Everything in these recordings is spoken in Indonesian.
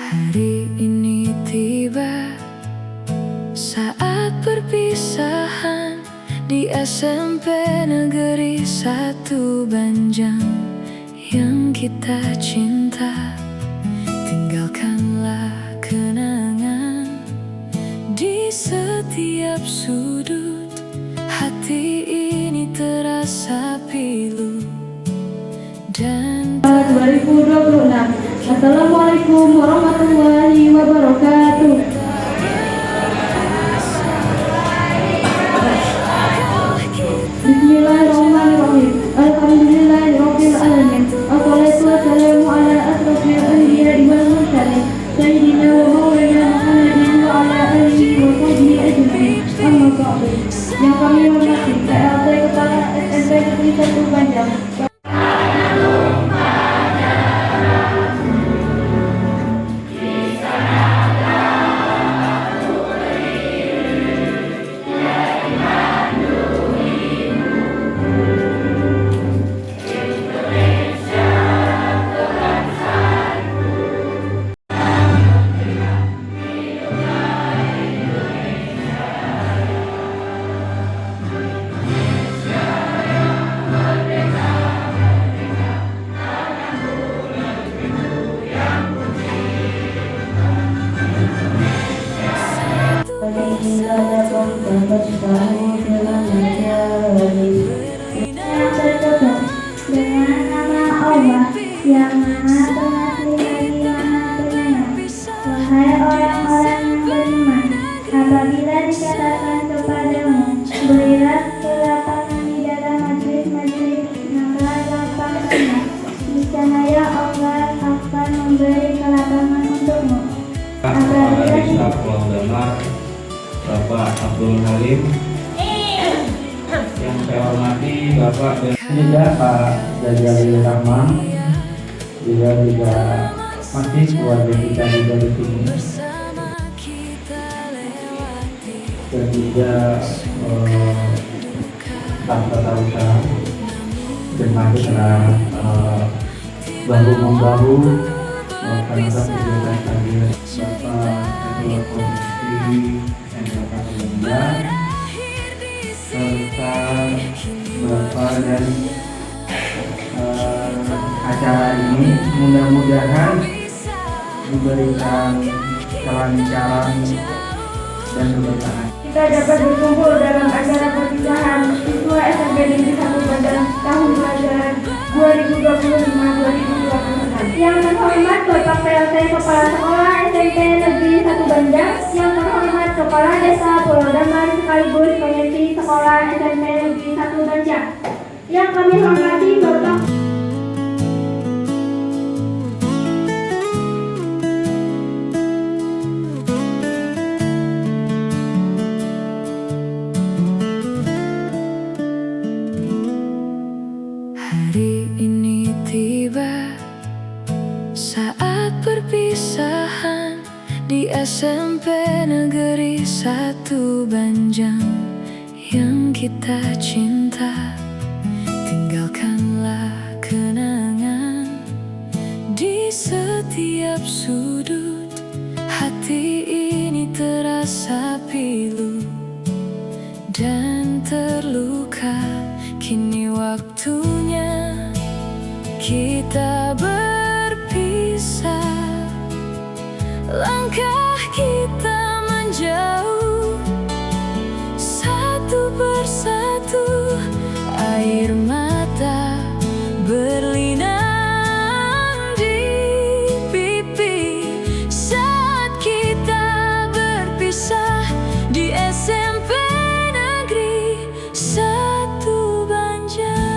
Hari ini tiba saat perpisahan di SMP Negeri 1 Banjar yang kita cinta. Tinggalkanlah kenangan di setiap sudut. Hati ini terasa pilu dan 2026. Assalamualaikum warahmatullahi wabarakatuh. Bismillahirrahmanirrahim. Alhamdulillahirabbil alamin. Wassalatu wassalamu ala asrofil anbiya'i wal mursalin sayyidina wa maulana Muhammadin wa ala alihi wa sahbihi ajma'in. Amma ba'du. Yang kami hormati PLT Kepala SMP Negeri 1 Banjar. Dengan nama Allah yang Maha Pengasih lagi Maha Penyayang. Wahai orang-orang yang beriman, apabila dikatakan kepadamu, berilah kelapangan di dalam majlis-majlis, maka lapangkanlah. Niscaya Allah akan memberi kelapangan untukmu. Apabila Bapak Abdul Halim, yang saya hormati Bapak Pak Jajalil Rahman, juga masih keluarga kita juga di sini, dan juga tata usaha dan masih bahu-membahu melaksanakan kegiatan kajian Bapak Ketua Komisi serta Bapak dan acara ini mudah-mudahan diberikan kelancaran dan keberkahan. Kita dapat berkumpul dalam acara perpisahan siswa SMP Negeri 1 Banjar tahun pelajaran 2025-2026. Yang terhormat Bapak PLT Kepala Sekolah SMP Negeri 1 Banjar, yang terhormat Kepala Desa Pulau Damar sekaligus Pengisi Sekolah SMP Negeri 1 Banjar, yang kami hormati Bapak Hari ini tiba saat perpisahan di SMP Negeri 1 Banjar yang kita cinta. Tinggalkanlah kenangan di setiap sudut. Hati ini terasa pilu dan terluka. Kini waktunya kita berpisah. Langkah kita menjauh, satu persatu air mata berlinang di pipi saat kita berpisah di SMP Negeri 1 Banjar.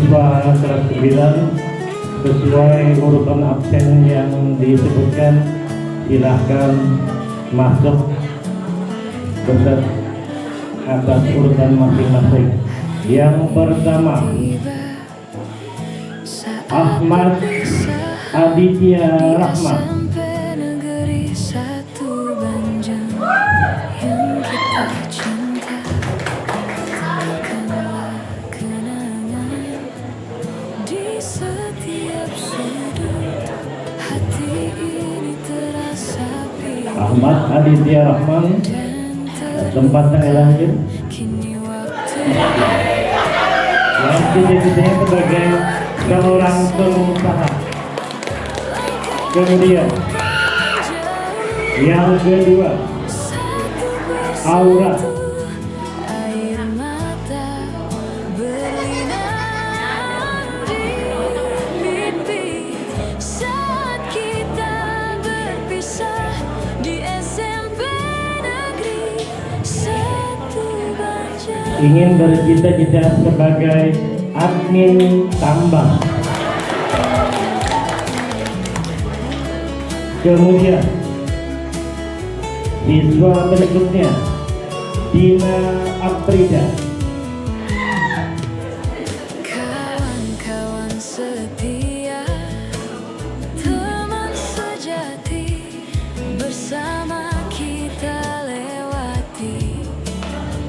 siswa kelas 9 sesuai urutan absen yang disebutkan, silahkan masuk beserta atas urutan masing-masing. Yang pertama, Ahmad Aditya Rahman. Negeri satu Banjar yang kita cinta, takkanlah kenangan di setiap sudut hati ini terasa pilu. Ahmad Aditya Rahman, tempat tanggal lahir, Kini waktu yang cita-citanya sebagai seorang pengusaha. Kemudian yang kedua, Aura. air mata berlinang di pipi saat kita berpisah di SMP Negeri Satu Banjar. Ingin bercita-cita sebagai admin tambang. Kemudian siswa berikutnya, Dina Aprida. Kawan-kawan setia, teman sejati, bersama kita lewati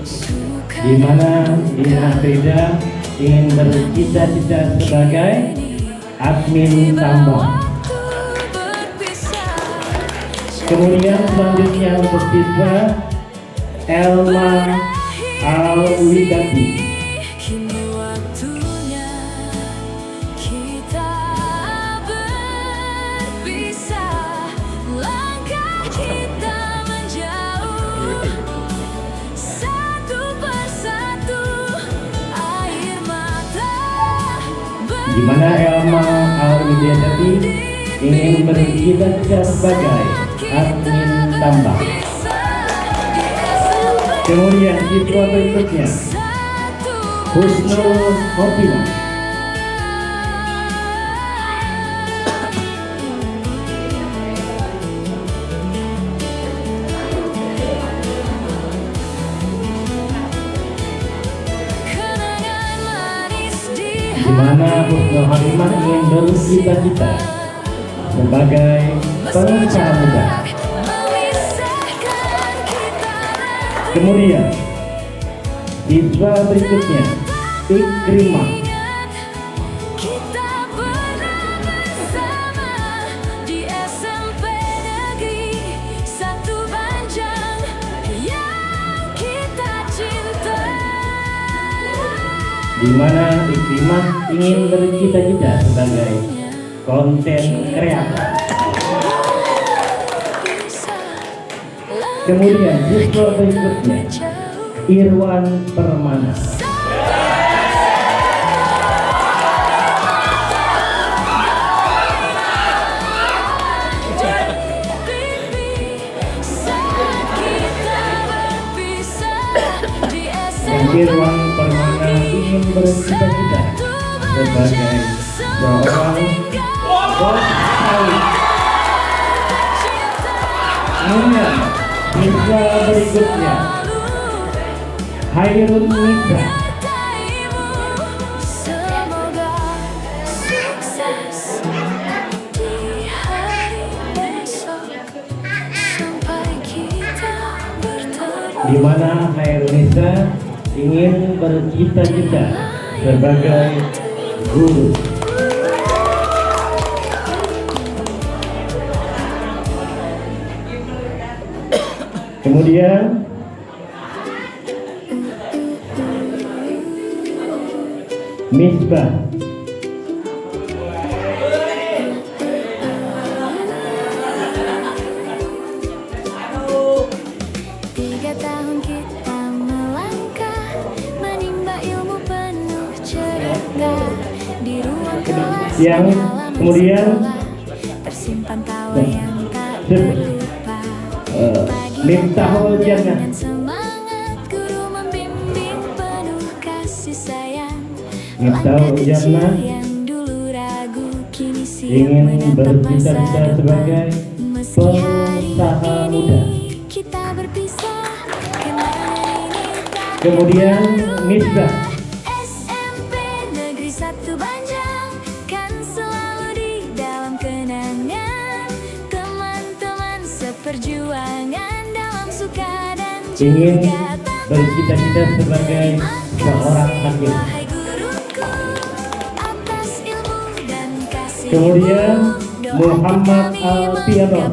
suka Di mana Dina Aprida ingin bercita-cita sebagai admin tambang. Kemudian selanjutnya untuk siswa Elma Alwidati. Kini waktunya kita berpisah, langkah kita menjauh, satu persatu air mata Di mana Elma Alwidati ingin bercita-cita sebagai admin tambang. Kemudian siswa berikutnya, Husnul Khotimah. kenangan manis di Di mana Husnul Khotimah ingin bercita-cita sebagai pengusaha muda. memisahkan kita. Kemudian siswa berikutnya, Ikrimah. Kita pernah bersama di SMP Negeri Satu Banjar yang kita cinta. Di mana Ikrimah ingin bercita-cita sebagai konten kreator. Kemudian siswa berikutnya, Irwan Permana. Irwan Permana ingin bercita-cita sebagai seorang bos sawit. Kemudian siswa berikutnya, Hairun Nisa. Semoga sukses di hari besok sampai kita bertemu. Di mana Hairun Nisa ingin bercita-cita sebagai guru. Kemudian Misbah. Tiga tahun kita melangkah, menimba ilmu penuh cerita di ruang kelas Yang dalam kemudian sekolah, tersimpan tawa yang tak se- terlupa. Miftahul Jannah. Dengan semangat guru membimbing penuh kasih sayang, Atau Jana yang dulu ragu kini siap ingin menatap masa bercita-cita depan. sebagai Meski hari pengusaha ini muda. kita berpisah, kenangan ini tak Kemudian Misbah SMP Negeri 1 Banjar kan selalu di dalam kenangan. Teman-teman seperjuangan dalam suka dan ingin juga bercita-cita sebagai seorang hakim. wahai guruku, atas ilmu dan kasih. Kemudian Muhammad Alfiano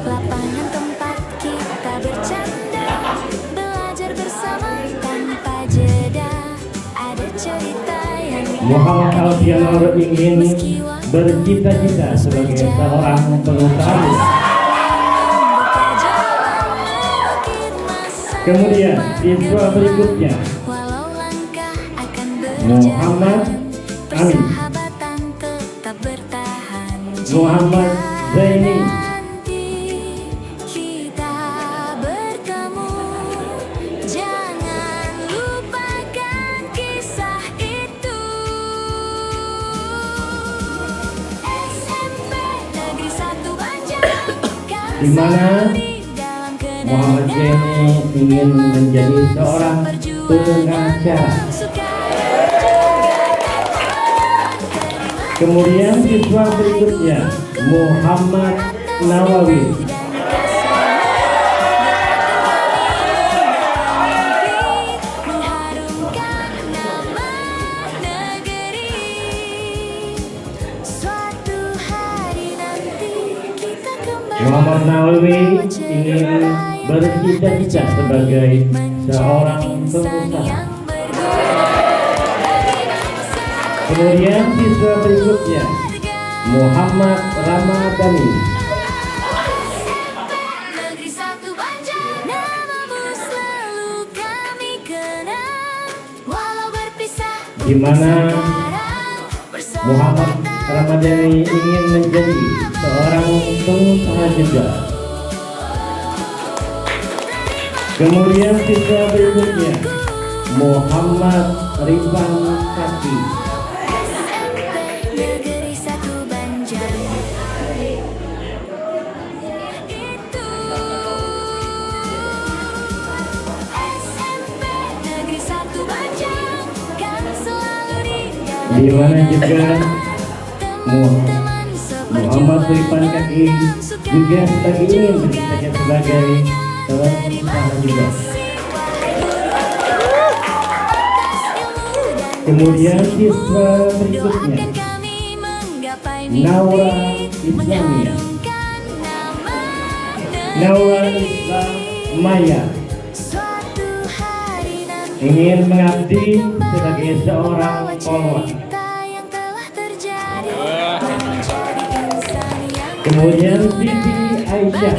lapangan tempat kita bercanda, belajar bersama tanpa jeda. Ada cerita yang Muhammad Alfiano ingin bercita-cita sebagai seorang pengusaha. membuka jalan melukir masa Kemudian siswa berikutnya walau langkah akan Muhammad berjalan, Amin. persahabatan tetap bertahan. Muhammad Zaini, Nanti kita bertemu, jangan lupakan kisah itu. SMP Negeri 1 Banjar kan di mana di dalam Muhammad Zaini ingin menjadi seorang pengacara. Kemudian siswa berikutnya Muhammad Nawawi, mengharumkan nama negeri. Suatu hari nanti kita kembali Muhammad Nawawi ingin bercita-cita sebagai seorang pengusaha. Kemudian siswa berikutnya Muhammad Ramadhani, Negeri 1 Banjar, namamu selalu kami kenang, walau berpisah di mana sekarang Muhammad Ramadhani ingin menjadi seorang pengusaha juga. Kemudian siswa berikutnya Muhammad Rifan Kaki, Negeri 1 Banjar. Itu SMP Negeri 1 Banjar kan selalu di dalam di mana juga teman-teman Muhammad Rifan Kaki juga seperjuangan ingin bercita-cita sebagai pengusaha juga. Kemudian siswa berikutnya Naura Islamia, Naura Islam Maya ingin mengabdi sebagai seorang polwan. Kemudian Siti Aisyah,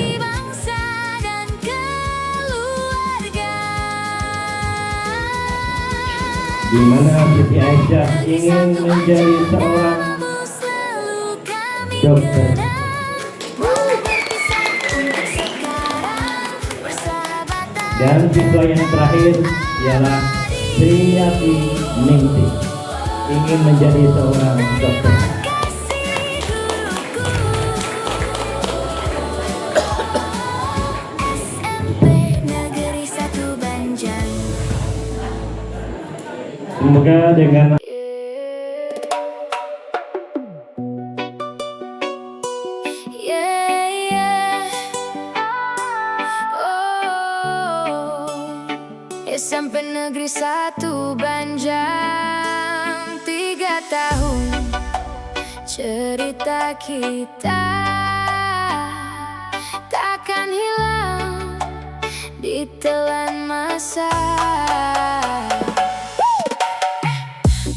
di mana Siti Aisyah ingin menjadi seorang dokter. Dan siswa yang terakhir ialah Sriyati Ningsi ingin menjadi seorang dokter. Negeri 1 Banjar. Semoga dengan Yeah, yeah. Oh, SMP Negeri 1 Banjar, 3 tahun cerita kita takkan hilang ditelan masa.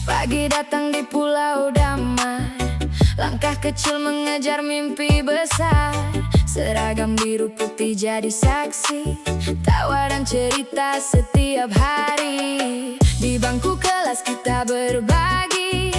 Pagi datang di Pulau Damai, langkah kecil mengejar mimpi besar. Seragam biru putih jadi saksi, tawa dan cerita setiap hari. Di bangku kelas kita berbagi,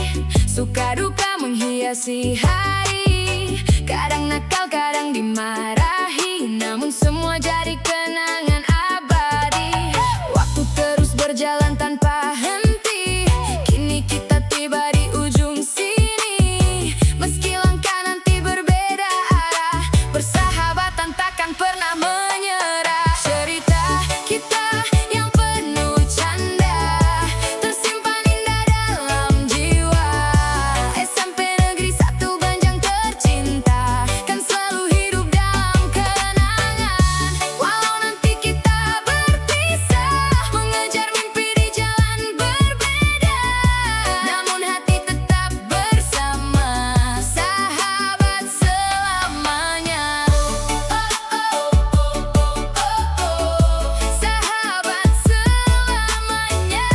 suka duka menghiasi hari. Kadang nakal, kadang dimarahi, namun semua jadi kenangan abadi. Waktu terus berjalan tanpa henti, kini kita tiba di ujung sini. Meski langkah nanti berbeda arah, persahabatan takkan pernah menyerah. Cerita kita yang penuh canda tersimpan indah dalam jiwa. SMP Negeri 1 Banjar tercinta kan selalu hidup dalam kenangan. Walau nanti kita berpisah, mengejar mimpi di jalan berbeda, namun hati tetap bersama, sahabat selamanya. Sahabat selamanya.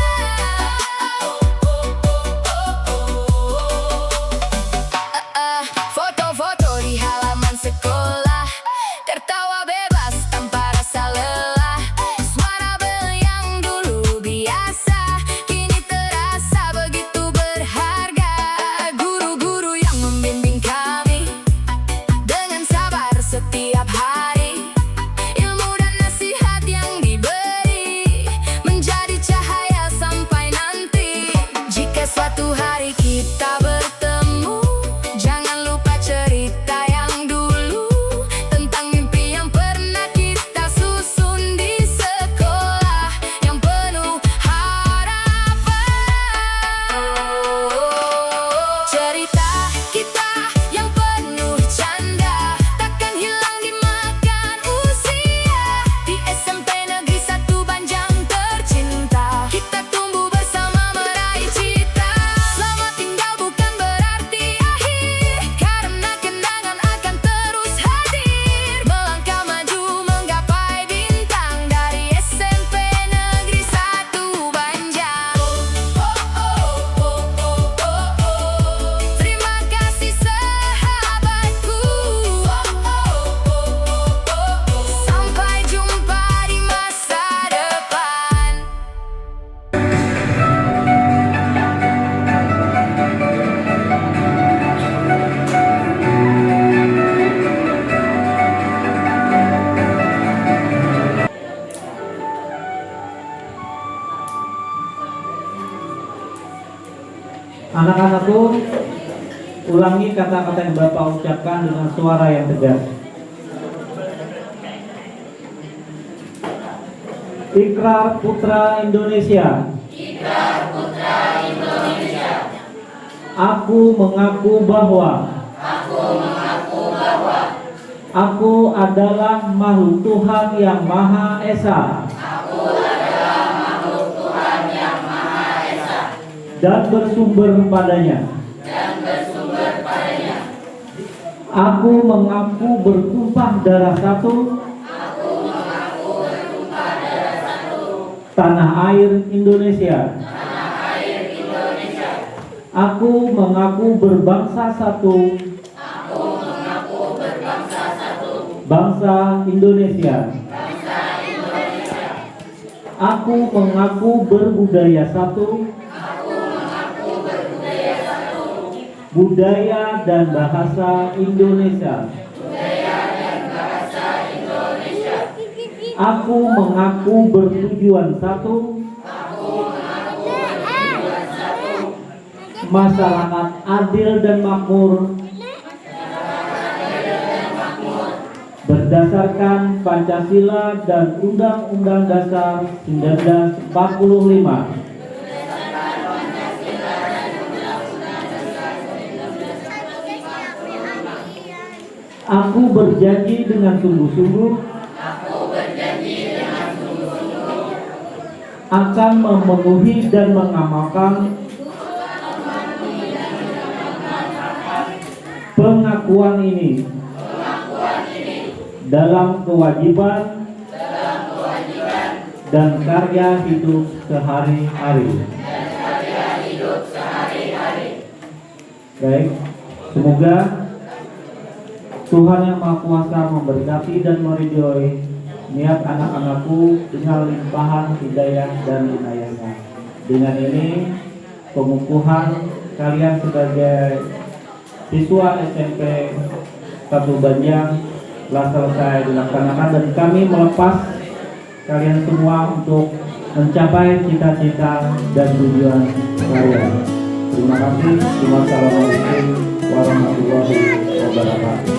Foto-foto di halaman sekolah, tertawa bebas tanpa rasa lelah. Suara bel yang dulu biasa, kini terasa begitu berharga. Guru-guru yang membimbing kami dengan sabar setiap hari, ilmu dan nasihat yang diberi menjadi cahaya sampai nanti. Jika suatu hari kita bertemu, jangan lupa cerita yang dulu, tentang mimpi yang pernah kita susun di sekolah yang penuh harapan. Cerita kita yang penuh canda takkan hilang dimakan usia. Di SMP Negeri 1 Banjar tercinta, kita tumbuh bersama meraih cita. Selamat tinggal bukan berarti akhir, karena kenangan akan terus hadir. Melangkah maju menggapai bintang dari SMP Negeri 1 Banjar. Terima kasih sahabatku, sampai jumpa di masa depan. Anak-anakku, ulangi kata-kata yang Bapak ucapkan dengan suara yang tegas. Ikrar Putra Indonesia. Ikrar Putra Indonesia. Aku mengaku bahwa aku adalah makhluk Tuhan yang Maha Esa. Dan bersumber padanya. Aku mengaku bertumpah darah satu. Tanah air Indonesia. Aku mengaku berbangsa satu. Bangsa Indonesia. Aku mengaku berbudaya satu. Budaya dan bahasa Indonesia. Aku mengaku bertujuan satu. Masyarakat adil dan makmur. Berdasarkan Pancasila dan Undang-Undang Dasar 1945. Aku berjanji dengan sungguh-sungguh akan memenuhi dan mengamalkan pengakuan ini dalam kewajiban dan karya hidup sehari-hari. Baik, semoga Tuhan Yang Maha Kuasa memberkati dan meridhoi niat anak-anakku dengan limpahan hidayah dan inayahnya. Dengan ini pengukuhan kalian sebagai siswa SMP Satu Banjar telah selesai dilaksanakan dan kami melepas kalian semua untuk mencapai cita-cita dan tujuan kalian. Terima kasih. Wassalamualaikum warahmatullahi wabarakatuh.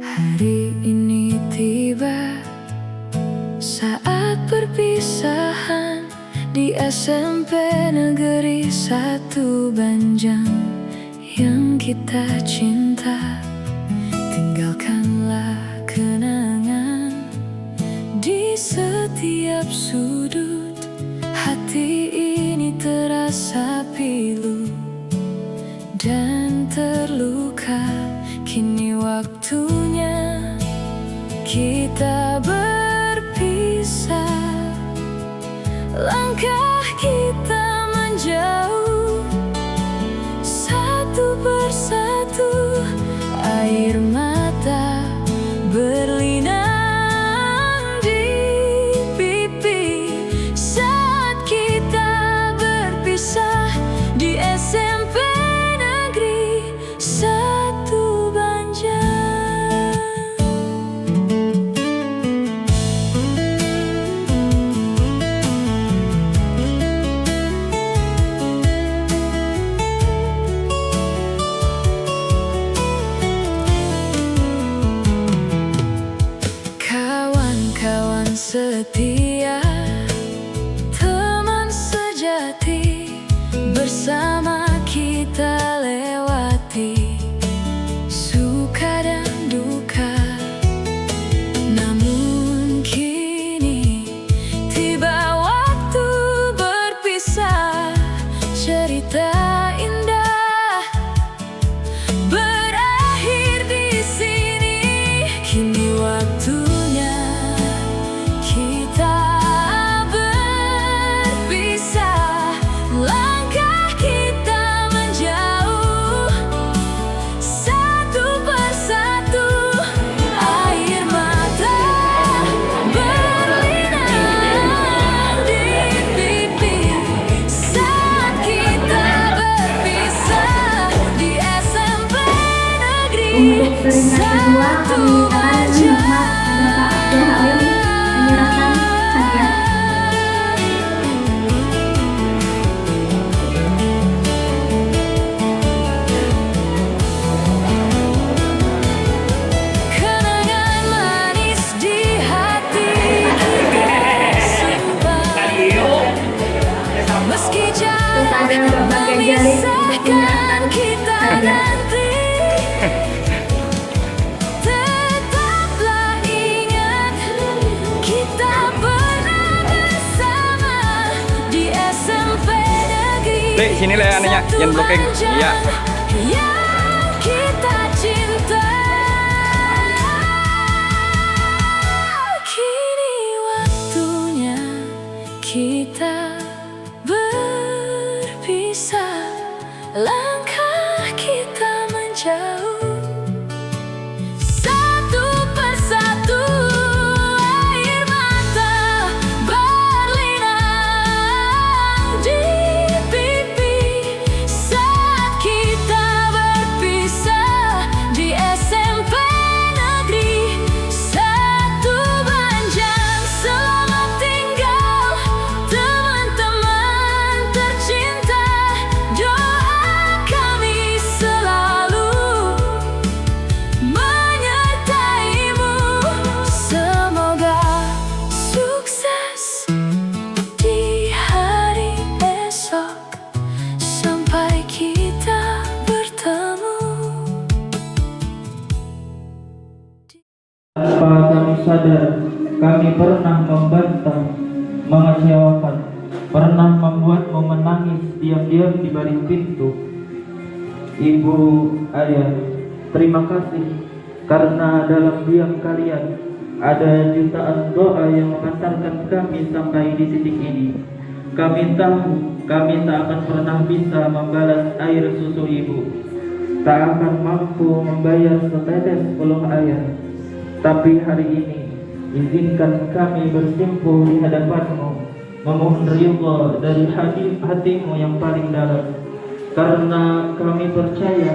Hari ini tiba saat perpisahan di SMP Negeri 1 Banjar yang kita cinta. Tinggalkanlah kenangan di setiap sudut. Hati ini terasa pilu dan terluka. Kini waktunya kita berpisah. Langkah kita menjauh, satu persatu air mata berlinang di pipi saat kita berpisah di SMP Negeri 1 Banjar. Kawan-kawan setia, teman sejati, bersama kita lewati suka dan duka. Namun kini tiba waktu berpisah. Cerita indah berakhir di sini. Kini waktunya kita berpisah. Langkah kita menjauh, satu persatu air mata berlinang di pipi saat kita berpisah di SMP Negeri Untuk peringkat kedua, kami mintakan Hikmat Bapak Abdul Halim menyerahkan hadiah. Kenangan manis di hati kita simpan, meski jauh Kepada Bapak Gajalis untuk memisahkan menyerahkan kita hadiah. nanti. Tetaplah ingat kita pernah bersama di SMP Negeri Dek, sini Le, anehnya, 1 yang blocking. Banjar Iya. yang kita cinta. Kini waktunya kita berpisah. Langkah kita menjauh, satu persatu air mata berlinang di pipi saat kita berpisah di SMP Negeri 1 Banjar. Selamat tinggal teman-teman tercinta. Doa kami selalu menyertaimu. Semoga sukses di hari esok sampai kita bertemu. Tanpa kami sadar, kami pernah membantah, mengecewakan, pernah membuatmu menangis diam-diam di balik pintu. Ibu, ayah, terima kasih karena dalam diam kalian ada jutaan doa yang mengantarkan kami sampai di titik ini. Kami tahu kami tak akan pernah bisa membalas air susu ibu, tak akan mampu membayar setetes peluh ayah. Tapi hari ini izinkan kami bersimpuh di hadapanmu memohon ridha dari hatimu yang paling dalam, karena kami percaya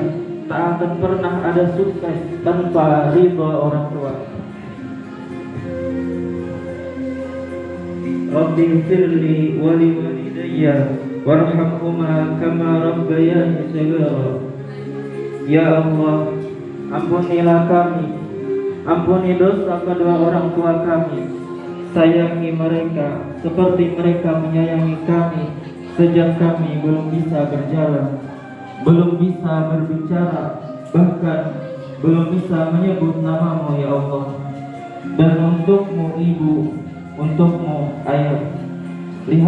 tak akan pernah ada sukses tanpa ridha orang tua. Rabbi firli wali walidayya warhamhuma kama rabbayani shaghira. Ya Allah, ampunilah kami, ampuni dosa kedua orang tua kami, sayangi mereka seperti mereka menyayangi kami sejak kami belum bisa berjalan, belum bisa berbicara, bahkan belum bisa menyebut namamu ya Allah. Dan untukmu ibu, untukmu ayah, lihat